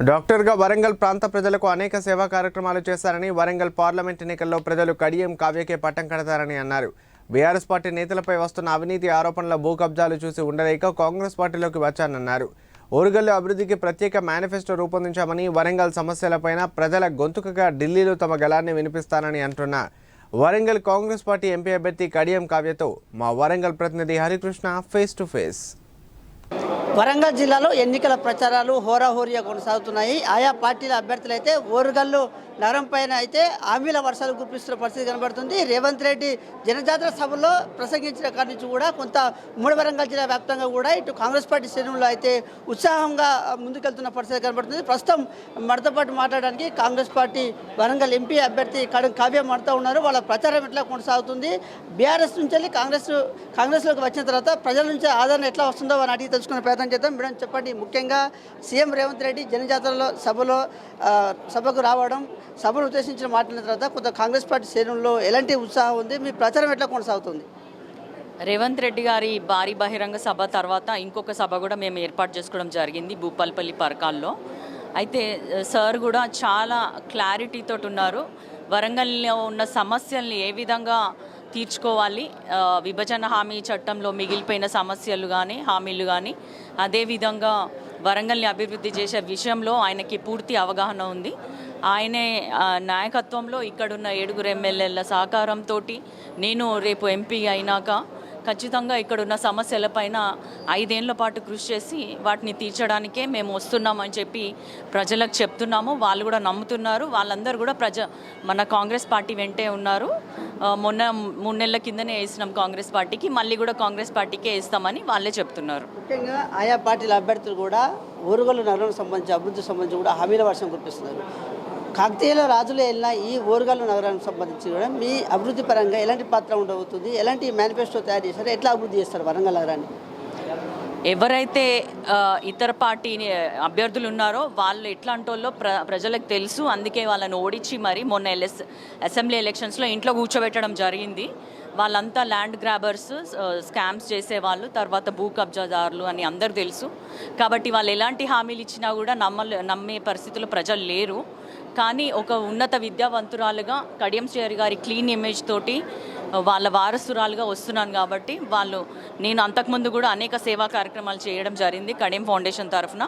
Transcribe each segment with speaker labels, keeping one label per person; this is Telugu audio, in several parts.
Speaker 1: డాక్టర్గా వరంగల్ ప్రాంత ప్రజలకు అనేక సేవా కార్యక్రమాలు చేశారని, వరంగల్ పార్లమెంట్ ఎన్నికల్లో ప్రజలు కడియం కావ్యకే పట్టం కడతారని అన్నారు. బీఆర్ఎస్ పార్టీ నేతలపై వస్తున్న అవినీతి ఆరోపణల భూ కబ్జాలు చూసి ఉండలేక కాంగ్రెస్ పార్టీలోకి వచ్చానన్నారు. ఓరుగల్లు అభివృద్ధికి ప్రత్యేక మేనిఫెస్టో రూపొందించామని, వరంగల్ సమస్యలపైన ప్రజల గొంతుకగా ఢిల్లీలో తమ గళాన్ని వినిపిస్తానని అంటున్న వరంగల్ కాంగ్రెస్ పార్టీ ఎంపీ అభ్యర్థి కడియం కావ్యతో మా వరంగల్ ప్రతినిధి Harikrishna face to face.
Speaker 2: Warangal జిల్లాలో ఎన్నికల ప్రచారాలు హోరాహోరీగా కొనసాగుతున్నాయి. ఆయా పార్టీల అభ్యర్థులు అయితే ఓరుగల్లు నగరం పైన అయితే హామీల వర్షాలు కురిపిస్తున్న పరిస్థితి కనబడుతుంది. రేవంత్ రెడ్డి జనజాతర సభలో ప్రసంగించిన కాడి నుంచి కూడా కొంత ఉమ్మడి వరంగల్ జిల్లా వ్యాప్తంగా కూడా ఇటు కాంగ్రెస్ పార్టీ శ్రేణుల్లో అయితే ఉత్సాహంగా ముందుకెళ్తున్న పరిస్థితి కనబడుతుంది. ప్రస్తుతం మనతో పాటు మాట్లాడడానికి కాంగ్రెస్ పార్టీ వరంగల్ ఎంపీ అభ్యర్థి కడియం కావ్య మనతో ఉన్నారు. వాళ్ళ ప్రచారం ఎట్లా కొనసాగుతుంది, బీఆర్ఎస్ నుంచి వెళ్ళి కాంగ్రెస్లోకి వచ్చిన తర్వాత ప్రజల నుంచి ఆదరణ ఎట్లా వస్తుందో అని అడిగి తెలుసుకునే ప్రయత్నం చేద్దాం. మేడం చెప్పండి, ముఖ్యంగా సీఎం రేవంత్ రెడ్డి జనజాతరలో సభకు రావడం, సభను ఉద్దేశించిన మాట్లాడిన తర్వాత కొంత కాంగ్రెస్ పార్టీ శ్రేణుల్లో ఎలాంటి ఉత్సాహం ఉంది, మీ ప్రచారం ఎట్లా కొనసాగుతుంది?
Speaker 3: రేవంత్ రెడ్డి గారి భారీ బహిరంగ సభ తర్వాత ఇంకొక సభ కూడా మేము ఏర్పాటు చేసుకోవడం జరిగింది భూపాలపల్లి పరకాల్లో. అయితే సార్ కూడా చాలా క్లారిటీతో ఉన్నారు. వరంగల్లో ఉన్న సమస్యల్ని ఏ విధంగా తీర్చుకోవాలి, విభజన హామీ చట్టంలో మిగిలిపోయిన సమస్యలు కానీ హామీలు కానీ, అదేవిధంగా వరంగల్ని అభివృద్ధి చేసే విషయంలో ఆయనకి పూర్తి అవగాహన ఉంది. ఆయనే నాయకత్వంలో ఇక్కడున్న 7 ఎమ్మెల్యేల సహకారంతో నేను రేపు ఎంపీ అయినాక ఖచ్చితంగా ఇక్కడున్న సమస్యలపైన 5 ఏళ్ల పాటు కృషి చేసి వాటిని తీర్చడానికే మేము వస్తున్నామని చెప్పి ప్రజలకు చెప్తున్నాము. వాళ్ళు కూడా నమ్ముతున్నారు. వాళ్ళందరూ కూడా మన కాంగ్రెస్ పార్టీ వెంటే ఉన్నారు. మొన్న 3 నెలల కిందనే వేసినాం కాంగ్రెస్ పార్టీకి, మళ్ళీ కూడా కాంగ్రెస్ పార్టీకే వేస్తామని వాళ్ళే చెప్తున్నారు.
Speaker 2: ముఖ్యంగా ఆయా పార్టీల అభ్యర్థులు కూడా ఓరుగల్లు నగరం సంబంధించి అభివృద్ధి సంబంధించి కూడా హామీల వర్షం కురిపిస్తున్నారు. కాకతీయుల రాజులు వెళ్ళిన ఈ ఓరుగల్లు నగరానికి సంబంధించి కూడా మీ అభివృద్ధి పరంగా ఎలాంటి పాత్ర ఉండబోతుంది, ఎలాంటి మేనిఫెస్టో తయారు చేస్తారు, ఎట్లా అభివృద్ధి చేస్తారు వరంగల్ నగరాన్ని?
Speaker 3: ఎవరైతే ఇతర పార్టీ అభ్యర్థులు ఉన్నారో వాళ్ళు ఎట్లాంటి వాళ్ళో ప్రజలకు తెలుసు. అందుకే వాళ్ళని ఓడించి మరి మొన్న అసెంబ్లీ ఎలక్షన్స్లో ఇంట్లో కూర్చోబెట్టడం జరిగింది. వాళ్ళంతా ల్యాండ్ గ్రాబర్స్, స్కామ్స్ చేసేవాళ్ళు, తర్వాత భూ కబ్జాదారులు అని అందరూ తెలుసు. కాబట్టి వాళ్ళు ఎలాంటి హామీలు ఇచ్చినా కూడా నమ్మే పరిస్థితుల్లో ప్రజలు లేరు. కానీ ఒక ఉన్నత విద్యావంతురాలుగా కడియం శ్రీహరి గారి క్లీన్ ఇమేజ్ తోటి వాళ్ళ వారసురాలుగా వస్తున్నాను. కాబట్టి నేను అంతకుముందు కూడా అనేక సేవా కార్యక్రమాలు చేయడం జరిగింది కడియం ఫౌండేషన్ తరఫున.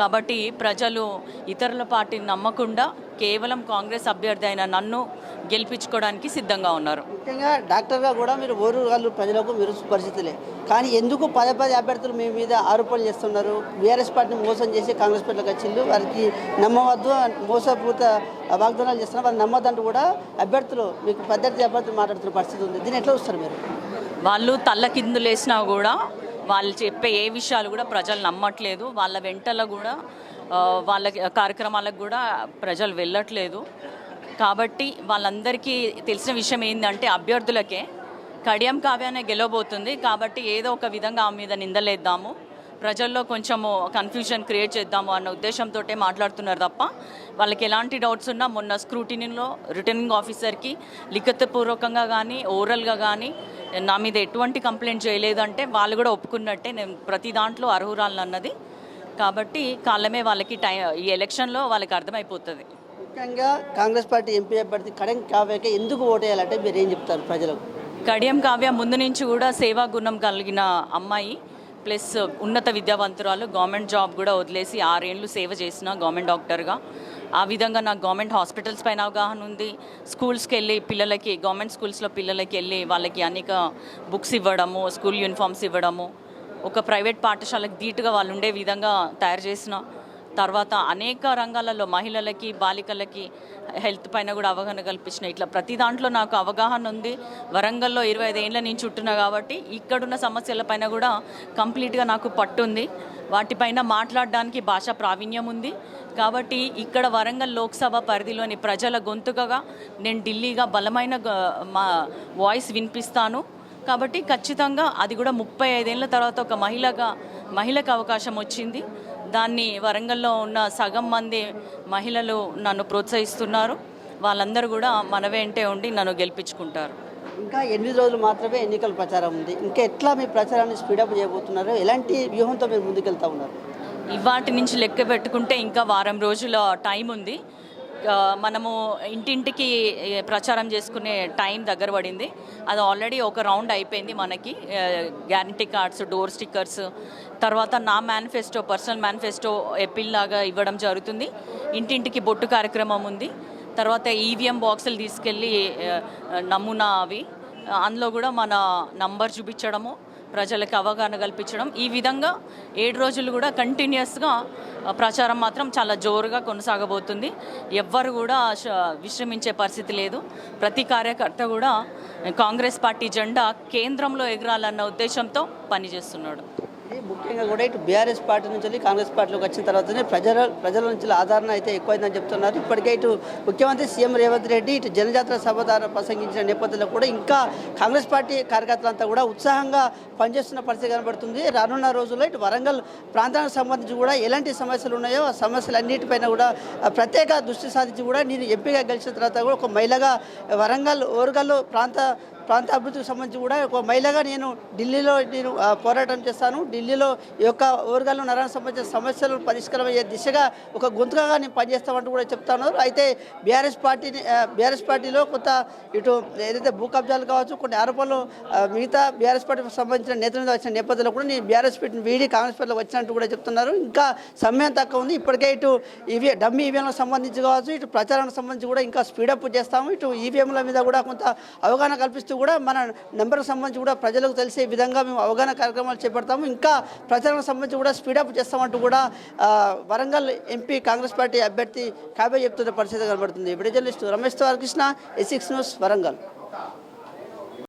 Speaker 3: కాబట్టి ప్రజలు ఇతరుల పార్టీని నమ్మకుండా కేవలం కాంగ్రెస్ అభ్యర్థి అయిన నన్ను గెలిపించుకోవడానికి సిద్ధంగా ఉన్నారు.
Speaker 2: ముఖ్యంగా డాక్టర్గా కూడా మీరు ఓరుగల్లు ప్రజలకు మీరు పరిస్థితులే, కానీ ఎందుకు పదే అభ్యర్థులు మీ మీద ఆరోపణలు చేస్తున్నారు? బీఆర్ఎస్ పార్టీని మోసం చేసి కాంగ్రెస్ పార్టీలోకి వచ్చిండు, వారికి నమ్మవద్దు, మోసపూరిత వాగ్దానాలు చేస్తున్నారు, వారిని నమ్మద్దంటూ కూడా అభ్యర్థులు మీకు ప్రత్యర్థి అభ్యర్థులు మాట్లాడుతున్న పరిస్థితి ఉంది. దీన్ని ఎట్లా చూస్తారు మీరు?
Speaker 3: వాళ్ళు తల్లకిందులేసినా కూడా వాళ్ళు చెప్పే ఏ విషయాలు కూడా ప్రజలు నమ్మట్లేదు. వాళ్ళ వెంటలో కూడా వాళ్ళ కార్యక్రమాలకు కూడా ప్రజలు వెళ్ళట్లేదు. కాబట్టి వాళ్ళందరికీ తెలిసిన విషయం ఏంటంటే అభ్యర్థులకే కడియం కావ్యానే గెలవబోతుంది. కాబట్టి ఏదో ఒక విధంగా ఆమె మీద నిందలేద్దాము, ప్రజల్లో కొంచెము కన్ఫ్యూజన్ క్రియేట్ చేద్దాము అన్న ఉద్దేశంతో మాట్లాడుతున్నారు తప్ప వాళ్ళకి ఎలాంటి డౌట్స్ ఉన్నా మొన్న స్క్రూటినీలో రిటర్నింగ్ ఆఫీసర్కి లిఖితపూర్వకంగా కానీ ఓరల్గా కానీ నా మీద ఎటువంటి కంప్లైంట్ చేయలేదంటే వాళ్ళు కూడా ఒప్పుకున్నట్టే. నేను ప్రతి దాంట్లో అర్హురాలను అన్నది. కాబట్టి కాలమే వాళ్ళకి ఈ ఎలక్షన్లో వాళ్ళకి అర్థమైపోతుంది.
Speaker 2: ముఖ్యంగా కాంగ్రెస్ పార్టీ ఎంపీ అభ్యర్థి కడియం కావ్యకి ఎందుకు ఓటేయాలంటే మీరు ఏం చెప్తారు ప్రజలకు?
Speaker 3: కడియం కావ్య ముందు నుంచి కూడా సేవా గుణం కలిగిన అమ్మాయి, ప్లస్ ఉన్నత విద్యావంతురాలు, గవర్నమెంట్ జాబ్ కూడా వదిలేసి 6 ఏళ్ళు సేవ చేసిన గవర్నమెంట్ డాక్టర్గా. ఆ విధంగా నాకు గవర్నమెంట్ హాస్పిటల్స్ పైన అవగాహన ఉంది. స్కూల్స్కి వెళ్ళి పిల్లలకి, గవర్నమెంట్ స్కూల్స్లో పిల్లలకి వెళ్ళి వాళ్ళకి అనేక బుక్స్ ఇవ్వడము, స్కూల్ యూనిఫామ్స్ ఇవ్వడము, ఒక ప్రైవేట్ పాఠశాలకు ధీటుగా వాళ్ళు ఉండే విధంగా తయారు చేసిన తర్వాత అనేక రంగాలలో మహిళలకి, బాలికలకి హెల్త్ పైన కూడా అవగాహన కల్పించిన. ఇట్లా ప్రతి దాంట్లో నాకు అవగాహన ఉంది. వరంగల్లో 25 ఏళ్ళ నుంచి ఉంటున్నా కాబట్టి ఇక్కడున్న సమస్యలపైన కూడా కంప్లీట్గా నాకు పట్టుంది. వాటిపైన మాట్లాడడానికి భాషా ప్రావీణ్యం ఉంది. కాబట్టి ఇక్కడ వరంగల్ లోక్సభ పరిధిలోని ప్రజల గొంతుకగా నేను ఢిల్లీగా బలమైన మా వాయిస్ వినిపిస్తాను. కాబట్టి ఖచ్చితంగా అది కూడా 35 ఏళ్ళ తర్వాత ఒక మహిళకు అవకాశం వచ్చింది. దాన్ని వరంగల్లో ఉన్న సగం మంది మహిళలు నన్ను ప్రోత్సహిస్తున్నారు. వాళ్ళందరూ కూడా మన వెంటే ఉండి నన్ను గెలిపించుకుంటారు.
Speaker 2: ఇంకా 8 రోజులు మాత్రమే ఎన్నికల ప్రచారం ఉంది. ఇంకా ఎట్లా మీ ప్రచారాన్ని స్పీడప్ చేయబోతున్నారు? ఎలాంటి వ్యూహంతో మీరు ముందుకెళ్తా ఉన్నారు?
Speaker 3: ఇవాటి నుంచి లెక్క పెట్టుకుంటే ఇంకా వారం రోజుల టైం ఉంది. మనము ఇంటింటికి ప్రచారం చేసుకునే టైం దగ్గర పడింది. అది ఆల్రెడీ ఒక రౌండ్ అయిపోయింది. మనకి గ్యారంటీ కార్డ్స్, డోర్ స్టిక్కర్స్, తర్వాత నా మేనిఫెస్టో, పర్సనల్ మేనిఫెస్టో ఎపిల్ లాగా ఇవ్వడం జరుగుతుంది. ఇంటింటికి బొట్టు కార్యక్రమం ఉంది. తర్వాత ఈవీఎం బాక్సులు తీసుకెళ్ళి నమూనా అవి అందులో కూడా మన నంబర్ చూపించడము, ప్రజలకు అవగాహన కల్పించడం, ఈ విధంగా 7 రోజులు కూడా కంటిన్యూస్గా ప్రచారం మాత్రం చాలా జోరుగా కొనసాగబోతుంది. ఎవ్వరు కూడా విశ్రమించే పరిస్థితి లేదు. ప్రతి కార్యకర్త కూడా కాంగ్రెస్ పార్టీ జెండా కేంద్రంలో ఎగరాలన్న ఉద్దేశంతో పనిచేస్తున్నాడు.
Speaker 2: ముఖ్యంగా కూడా ఇటు బీఆర్ఎస్ పార్టీ నుంచి వెళ్ళి కాంగ్రెస్ పార్టీలోకి వచ్చిన తర్వాతనే ప్రజల నుంచి ఆదరణ అయితే ఎక్కువైందని చెప్తున్నారు. ఇప్పటికే ఇటు ముఖ్యమంత్రి సీఎం రేవంత్ రెడ్డి ఇటు జనజాతర సభ ద్వారా ప్రసంగించిన నేపథ్యంలో కూడా ఇంకా కాంగ్రెస్ పార్టీ కార్యకర్తలంతా కూడా ఉత్సాహంగా పనిచేస్తున్న పరిస్థితి కనబడుతుంది. రానున్న రోజుల్లో ఇటు వరంగల్ ప్రాంతానికి సంబంధించి కూడా ఎలాంటి సమస్యలు ఉన్నాయో ఆ సమస్యలన్నిటిపైన కూడా ప్రత్యేక దృష్టి సాధించి కూడా నేను ఎంపీగా గెలిచిన తర్వాత కూడా ఒక మహిళగా వరంగల్ ఓరుగల్లు ప్రాంత అభివృద్ధికి సంబంధించి కూడా ఒక మహిళగా నేను ఢిల్లీలో పోరాటం చేస్తాను. ఢిల్లీలో ఈ యొక్క ఓరుగల్లు నరానికి సంబంధించిన సమస్యలు పరిష్కారం అయ్యే దిశగా ఒక గొంతుకగా నేను పనిచేస్తామంటూ కూడా చెప్తా ఉన్నారు. అయితే బీఆర్ఎస్ పార్టీలో కొంత ఇటు ఏదైతే భూ కబ్జాలు కావచ్చు, కొన్ని ఆరోపణలు మిగతా బీఆర్ఎస్ పార్టీకి సంబంధించిన నేతల మీద వచ్చిన నేపథ్యంలో కూడా నేను బీఆర్ఎస్ పార్టీని వీడి కాంగ్రెస్ పార్టీలో వచ్చినట్టు కూడా చెప్తున్నారు. ఇంకా సమయం తక్కువ ఉంది. ఇప్పటికే ఇటు డమ్మీ ఈవీఎంలకు సంబంధించి కావచ్చు, ఇటు ప్రచారానికి సంబంధించి కూడా ఇంకా స్పీడప్ చేస్తాము. ఇటు ఈవీఎంల మీద కూడా కొంత అవగాహన కల్పిస్తూ కూడా మన నెంబర్కి సంబంధించి కూడా ప్రజలకు తెలిసే విధంగా మేము అవగాహన కార్యక్రమాలు చేపడతాము. ఇంకా ప్రచారానికి సంబంధించి కూడా స్పీడప్ చేస్తామంటూ కూడా వరంగల్ ఎంపీ కాంగ్రెస్ పార్టీ అభ్యర్థి కాబే చెప్తున్న పరిస్థితి కనబడుతుంది. Video journalist Ramesh Krishna, A6 news, Warangal.